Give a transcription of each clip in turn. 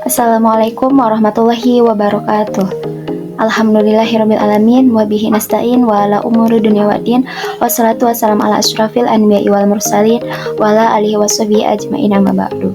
Assalamualaikum warahmatullahi wabarakatuh. Alhamdulillahirabbil alamin wa bihi nasta'in wa ala umuri dunya waddin wassalatu wassalamu ala asyrafil anbiya'i wal mursalin wa ala alihi washabihi ajmain amma ba'du.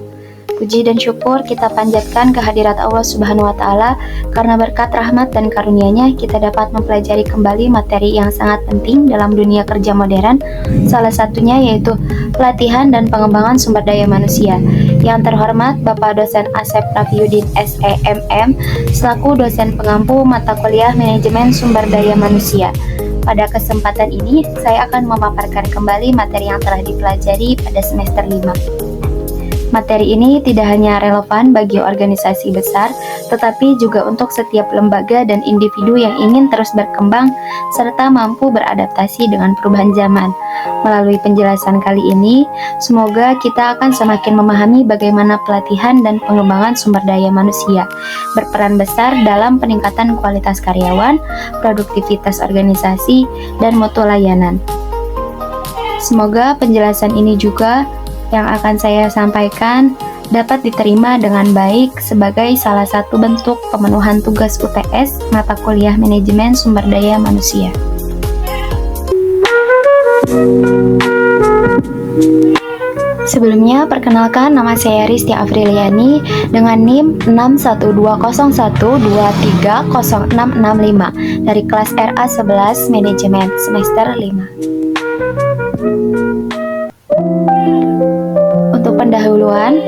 Puji dan syukur kita panjatkan kehadirat Allah Subhanahu wa taala karena berkat rahmat dan karunia-Nya kita dapat mempelajari kembali materi yang sangat penting dalam dunia kerja modern. Salah satunya yaitu pelatihan dan pengembangan sumber daya manusia. Yang terhormat Bapak Dosen Asep Raffiuddin SEMM selaku dosen pengampu mata kuliah Manajemen Sumber Daya Manusia. Pada kesempatan ini saya akan memaparkan kembali materi yang telah dipelajari pada semester 5. Materi ini tidak hanya relevan bagi organisasi besar, tetapi juga untuk setiap lembaga dan individu yang ingin terus berkembang serta mampu beradaptasi dengan perubahan zaman. Melalui penjelasan kali ini, semoga kita akan semakin memahami bagaimana pelatihan dan pengembangan sumber daya manusia berperan besar dalam peningkatan kualitas karyawan, produktivitas organisasi, dan mutu layanan. Semoga penjelasan ini juga yang akan saya sampaikan dapat diterima dengan baik sebagai salah satu bentuk pemenuhan tugas UTS mata kuliah Manajemen Sumber Daya Manusia. Sebelumnya, perkenalkan nama saya Ristia Afriliani dengan NIM 61201230665 dari kelas RA 11 Manajemen semester 5. Untuk pendahuluan,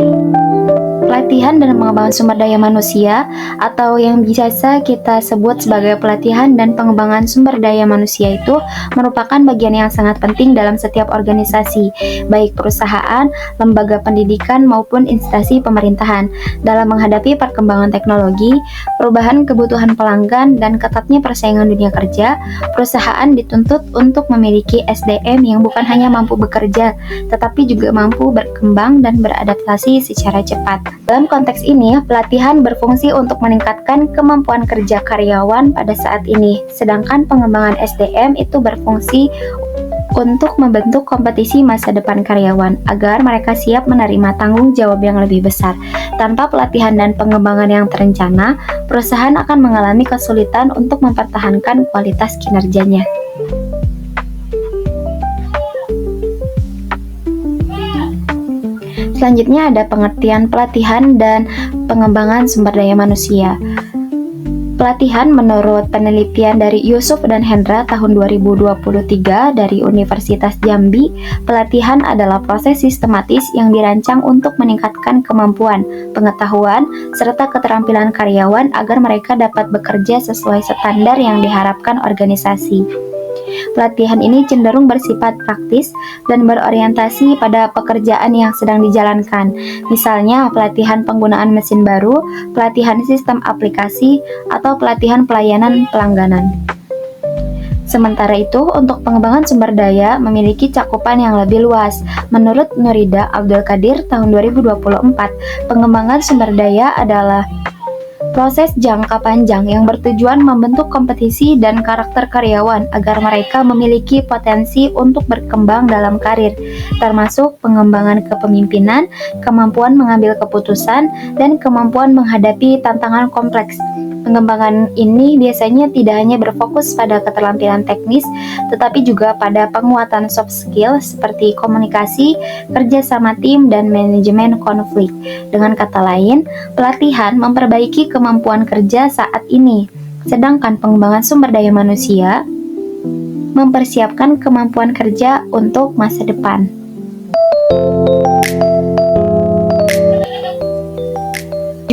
pelatihan dan pengembangan sumber daya manusia atau yang biasa kita sebut sebagai pelatihan dan pengembangan sumber daya manusia itu merupakan bagian yang sangat penting dalam setiap organisasi, baik perusahaan, lembaga pendidikan maupun instansi pemerintahan. Dalam menghadapi perkembangan teknologi, perubahan kebutuhan pelanggan, dan ketatnya persaingan dunia kerja, perusahaan dituntut untuk memiliki SDM yang bukan hanya mampu bekerja, tetapi juga mampu berkembang dan beradaptasi secara cepat. Dalam konteks ini, pelatihan berfungsi untuk meningkatkan kemampuan kerja karyawan pada saat ini, sedangkan pengembangan SDM itu berfungsi untuk membentuk kompetisi masa depan karyawan agar mereka siap menerima tanggung jawab yang lebih besar. Tanpa pelatihan dan pengembangan yang terencana, perusahaan akan mengalami kesulitan untuk mempertahankan kualitas kinerjanya. Selanjutnya ada pengertian pelatihan dan pengembangan sumber daya manusia. Pelatihan menurut penelitian dari Yusuf dan Hendra tahun 2023 dari Universitas Jambi, pelatihan adalah proses sistematis yang dirancang untuk meningkatkan kemampuan, pengetahuan, serta keterampilan karyawan agar mereka dapat bekerja sesuai standar yang diharapkan organisasi. Pelatihan ini cenderung bersifat praktis dan berorientasi pada pekerjaan yang sedang dijalankan. Misalnya, pelatihan penggunaan mesin baru, pelatihan sistem aplikasi, atau pelatihan pelayanan pelangganan. Sementara itu, untuk pengembangan sumber daya memiliki cakupan yang lebih luas. Menurut Nurida Abdul Qadir tahun 2024, pengembangan sumber daya adalah proses jangka panjang yang bertujuan membentuk kompetisi dan karakter karyawan agar mereka memiliki potensi untuk berkembang dalam karir, termasuk pengembangan kepemimpinan, kemampuan mengambil keputusan, dan kemampuan menghadapi tantangan kompleks. Pengembangan ini biasanya tidak hanya berfokus pada keterampilan teknis, tetapi juga pada penguatan soft skill seperti komunikasi, kerja sama tim, dan manajemen konflik. Dengan kata lain, pelatihan memperbaiki kemampuan kerja saat ini, sedangkan pengembangan sumber daya manusia mempersiapkan kemampuan kerja untuk masa depan.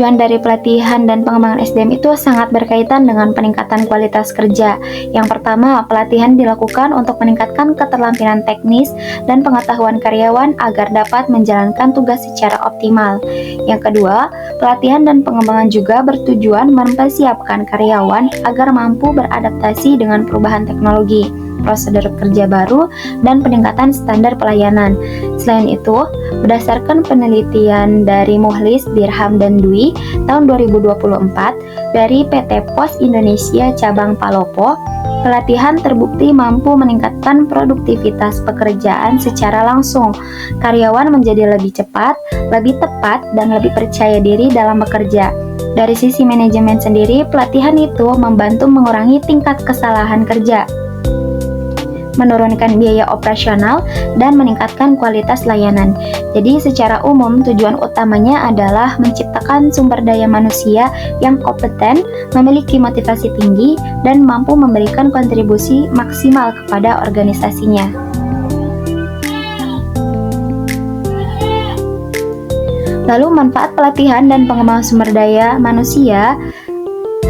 Tujuan dari pelatihan dan pengembangan SDM itu sangat berkaitan dengan peningkatan kualitas kerja. Yang pertama, pelatihan dilakukan untuk meningkatkan keterampilan teknis dan pengetahuan karyawan agar dapat menjalankan tugas secara optimal. Yang kedua, pelatihan dan pengembangan juga bertujuan mempersiapkan karyawan agar mampu beradaptasi dengan perubahan teknologi. prosedur kerja baru, dan peningkatan standar pelayanan. Selain itu, berdasarkan penelitian dari Muhlis, Dirham, dan Dwi tahun 2024 dari PT Pos Indonesia Cabang Palopo, pelatihan terbukti mampu meningkatkan produktivitas pekerjaan secara langsung. Karyawan menjadi lebih cepat, lebih tepat, dan lebih percaya diri dalam bekerja. Dari sisi manajemen sendiri, pelatihan itu membantu mengurangi tingkat kesalahan kerja, menurunkan biaya operasional, dan meningkatkan kualitas layanan. Jadi secara umum tujuan utamanya adalah menciptakan sumber daya manusia yang kompeten, memiliki motivasi tinggi, dan mampu memberikan kontribusi maksimal kepada organisasinya. Lalu manfaat pelatihan dan pengembangan sumber daya manusia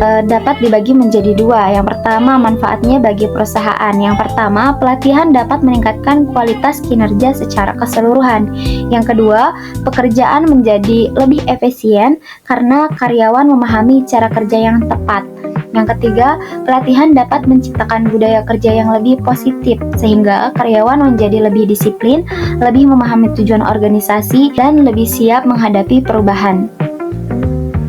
dapat dibagi menjadi dua. Yang pertama, manfaatnya bagi perusahaan. Yang pertama, pelatihan dapat meningkatkan kualitas kinerja secara keseluruhan. Yang kedua, pekerjaan menjadi lebih efisien karena karyawan memahami cara kerja yang tepat. Yang ketiga, pelatihan dapat menciptakan budaya kerja yang lebih positif sehingga karyawan menjadi lebih disiplin, lebih memahami tujuan organisasi, dan lebih siap menghadapi perubahan.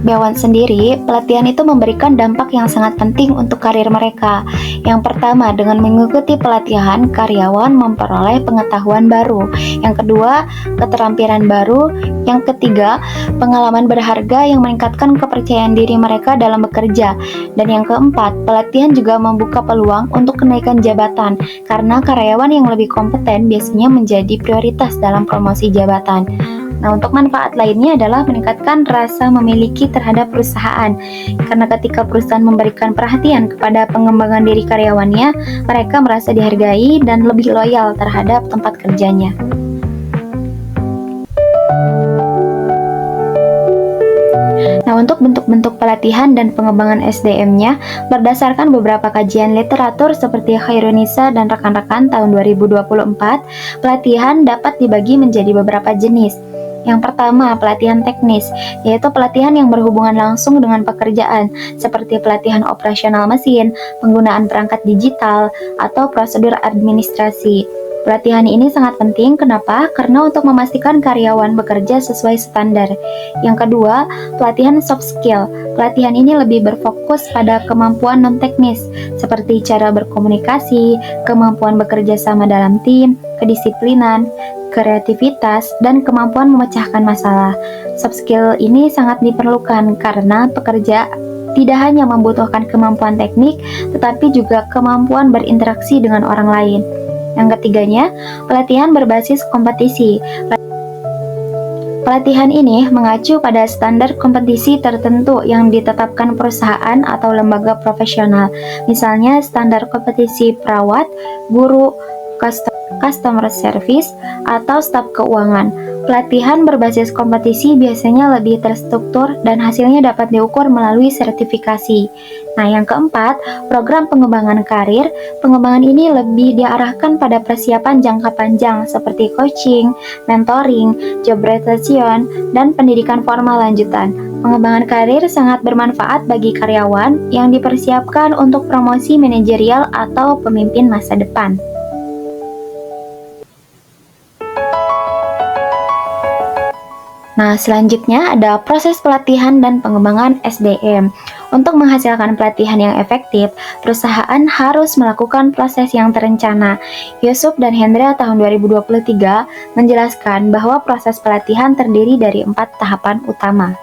Bewan sendiri, pelatihan itu memberikan dampak yang sangat penting untuk karir mereka. Yang pertama, dengan mengikuti pelatihan, karyawan memperoleh pengetahuan baru. Yang kedua, keterampilan baru. Yang ketiga, pengalaman berharga yang meningkatkan kepercayaan diri mereka dalam bekerja. Dan yang keempat, pelatihan juga membuka peluang untuk kenaikan jabatan, karena karyawan yang lebih kompeten biasanya menjadi prioritas dalam promosi jabatan. Nah, untuk manfaat lainnya adalah meningkatkan rasa memiliki terhadap perusahaan. Karena ketika perusahaan memberikan perhatian kepada pengembangan diri karyawannya, mereka merasa dihargai dan lebih loyal terhadap tempat kerjanya. Nah, untuk bentuk-bentuk pelatihan dan pengembangan SDM-nya, berdasarkan beberapa kajian literatur seperti Khairunisa dan rekan-rekan tahun 2024, pelatihan dapat dibagi menjadi beberapa jenis. Yang pertama, pelatihan teknis, yaitu pelatihan yang berhubungan langsung dengan pekerjaan, seperti pelatihan operasional mesin, penggunaan perangkat digital, atau prosedur administrasi. Pelatihan ini sangat penting, kenapa? Karena untuk memastikan karyawan bekerja sesuai standar. Yang kedua, pelatihan soft skill. Pelatihan ini lebih berfokus pada kemampuan non-teknis, seperti cara berkomunikasi, kemampuan bekerja sama dalam tim, kedisiplinan, kreativitas, dan kemampuan memecahkan masalah. Soft skill ini sangat diperlukan karena pekerja tidak hanya membutuhkan kemampuan teknik, tetapi juga kemampuan berinteraksi dengan orang lain. Yang ketiganya, pelatihan berbasis kompetisi. Pelatihan ini mengacu pada standar kompetisi tertentu yang ditetapkan perusahaan atau lembaga profesional, misalnya standar kompetisi perawat, guru, customer service, atau staf keuangan. Pelatihan berbasis kompetisi biasanya lebih terstruktur dan hasilnya dapat diukur melalui sertifikasi. Nah, yang keempat, program pengembangan karir. Pengembangan ini lebih diarahkan pada persiapan jangka panjang seperti coaching, mentoring, job rotation, dan pendidikan formal lanjutan. Pengembangan karir sangat bermanfaat bagi karyawan yang dipersiapkan untuk promosi manajerial atau pemimpin masa depan. Nah, selanjutnya ada proses pelatihan dan pengembangan SDM. Untuk menghasilkan pelatihan yang efektif, perusahaan harus melakukan proses yang terencana. Yusuf dan Hendra tahun 2023 menjelaskan bahwa proses pelatihan terdiri dari 4 tahapan utama.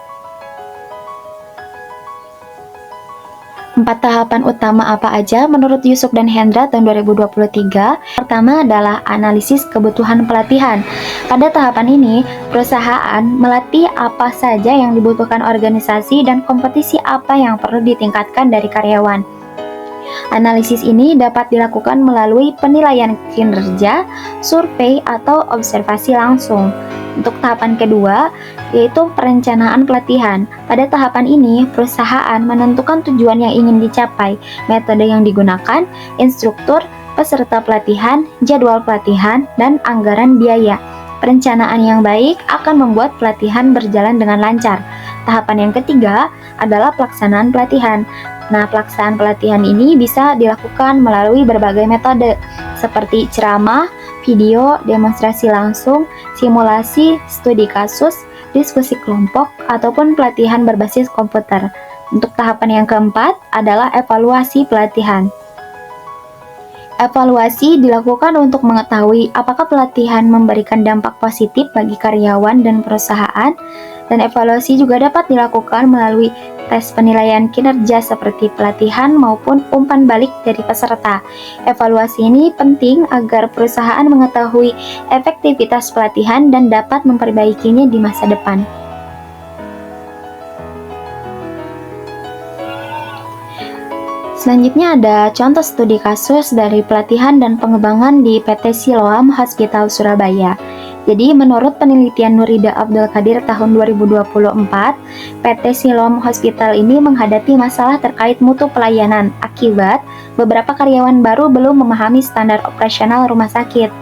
4 tahapan utama apa aja menurut Yusuf dan Hendra tahun 2023? Pertama adalah analisis kebutuhan pelatihan. Pada tahapan ini, perusahaan melatih apa saja yang dibutuhkan organisasi dan kompetisi apa yang perlu ditingkatkan dari karyawan. Analisis ini dapat dilakukan melalui penilaian kinerja, survei, atau observasi langsung. Untuk tahapan kedua, yaitu perencanaan pelatihan. Pada tahapan ini, perusahaan menentukan tujuan yang ingin dicapai, metode yang digunakan, instruktur, peserta pelatihan, jadwal pelatihan, dan anggaran biaya. Perencanaan yang baik akan membuat pelatihan berjalan dengan lancar. Tahapan yang ketiga adalah pelaksanaan pelatihan. Nah, pelaksanaan pelatihan ini bisa dilakukan melalui berbagai metode, seperti ceramah, video, demonstrasi langsung, simulasi, studi kasus, diskusi kelompok, ataupun pelatihan berbasis komputer. Untuk tahapan yang keempat adalah evaluasi pelatihan. Evaluasi dilakukan untuk mengetahui apakah pelatihan memberikan dampak positif bagi karyawan dan perusahaan, dan evaluasi juga dapat dilakukan melalui tes penilaian kinerja seperti pelatihan maupun umpan balik dari peserta. Evaluasi ini penting agar perusahaan mengetahui efektivitas pelatihan dan dapat memperbaikinya di masa depan. Selanjutnya ada contoh studi kasus dari pelatihan dan pengembangan di PT Siloam Hospital Surabaya. Jadi menurut penelitian Nurida Abdul Qadir tahun 2024, PT Siloam Hospital ini menghadapi masalah terkait mutu pelayanan akibat beberapa karyawan baru belum memahami standar operasional rumah sakit.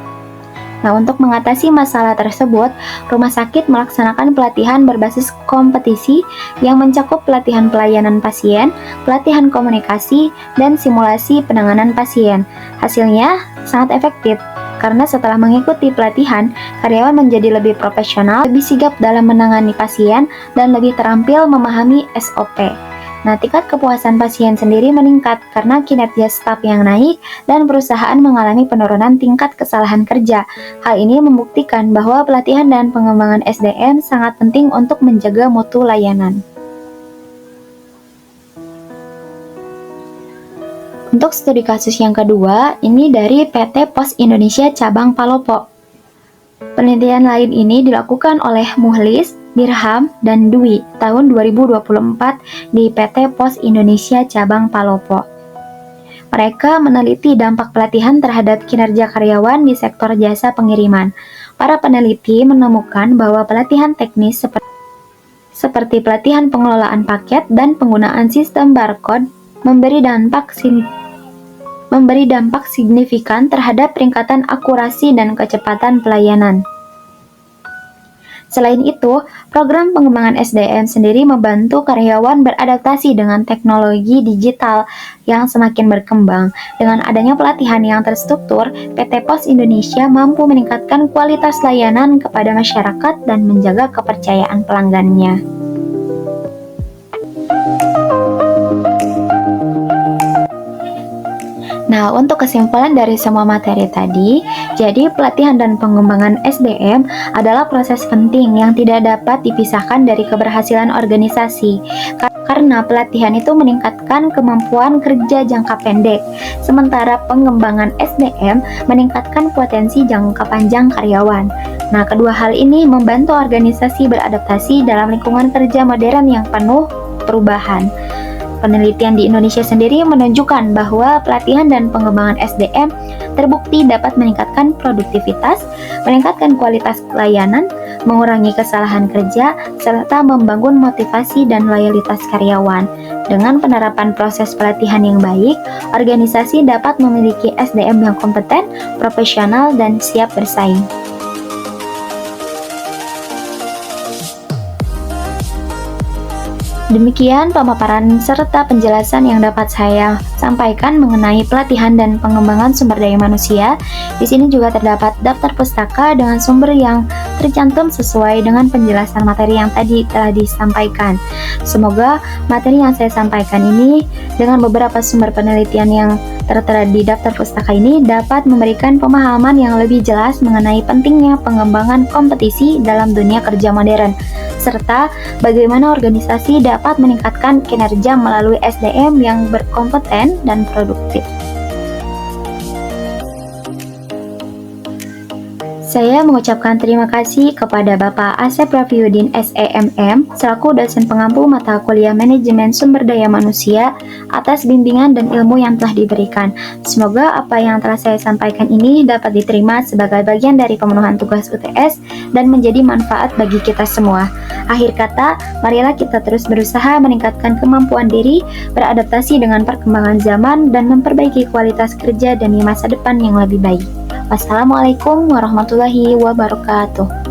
Nah, untuk mengatasi masalah tersebut, rumah sakit melaksanakan pelatihan berbasis kompetisi yang mencakup pelatihan pelayanan pasien, pelatihan komunikasi, dan simulasi penanganan pasien. Hasilnya sangat efektif, karena setelah mengikuti pelatihan, karyawan menjadi lebih profesional, lebih sigap dalam menangani pasien, dan lebih terampil memahami SOP. Nah, tingkat kepuasan pasien sendiri meningkat karena kinerja staf yang naik dan perusahaan mengalami penurunan tingkat kesalahan kerja. Hal ini membuktikan bahwa pelatihan dan pengembangan SDM sangat penting untuk menjaga mutu layanan. Untuk studi kasus yang kedua, ini dari PT Pos Indonesia Cabang Palopo. Penelitian lain ini dilakukan oleh Muhlis, Dirham, dan Dwi tahun 2024 di PT Pos Indonesia Cabang Palopo. Mereka meneliti dampak pelatihan terhadap kinerja karyawan di sektor jasa pengiriman. Para peneliti menemukan bahwa pelatihan teknis seperti pelatihan pengelolaan paket dan penggunaan sistem barcode memberi dampak signifikan terhadap peningkatan akurasi dan kecepatan pelayanan. Selain itu, program pengembangan SDM sendiri membantu karyawan beradaptasi dengan teknologi digital yang semakin berkembang. Dengan adanya pelatihan yang terstruktur, PT Pos Indonesia mampu meningkatkan kualitas layanan kepada masyarakat dan menjaga kepercayaan pelanggannya. Nah, untuk kesimpulan dari semua materi tadi, jadi pelatihan dan pengembangan SDM adalah proses penting yang tidak dapat dipisahkan dari keberhasilan organisasi. Karena pelatihan itu meningkatkan kemampuan kerja jangka pendek, sementara pengembangan SDM meningkatkan potensi jangka panjang karyawan. Nah, kedua hal ini membantu organisasi beradaptasi dalam lingkungan kerja modern yang penuh perubahan. Penelitian di Indonesia sendiri menunjukkan bahwa pelatihan dan pengembangan SDM terbukti dapat meningkatkan produktivitas, meningkatkan kualitas layanan, mengurangi kesalahan kerja, serta membangun motivasi dan loyalitas karyawan. Dengan penerapan proses pelatihan yang baik, organisasi dapat memiliki SDM yang kompeten, profesional, dan siap bersaing. Demikian pemaparan serta penjelasan yang dapat saya sampaikan mengenai pelatihan dan pengembangan sumber daya manusia. Di sini juga terdapat daftar pustaka dengan sumber yang tercantum sesuai dengan penjelasan materi yang tadi telah disampaikan. Semoga materi yang saya sampaikan ini dengan beberapa sumber penelitian yang tertera di daftar pustaka ini dapat memberikan pemahaman yang lebih jelas mengenai pentingnya pengembangan kompetisi dalam dunia kerja modern, serta bagaimana organisasi dapat meningkatkan kinerja melalui SDM yang berkompeten dan produktif. Saya mengucapkan terima kasih kepada Bapak Asep Rafiuddin SEMM selaku dosen pengampu mata kuliah Manajemen Sumber Daya Manusia atas bimbingan dan ilmu yang telah diberikan. Semoga apa yang telah saya sampaikan ini dapat diterima sebagai bagian dari pemenuhan tugas UTS dan menjadi manfaat bagi kita semua. Akhir kata, marilah kita terus berusaha meningkatkan kemampuan diri, beradaptasi dengan perkembangan zaman, dan memperbaiki kualitas kerja demi masa depan yang lebih baik. Wassalamualaikum warahmatullahi wabarakatuh.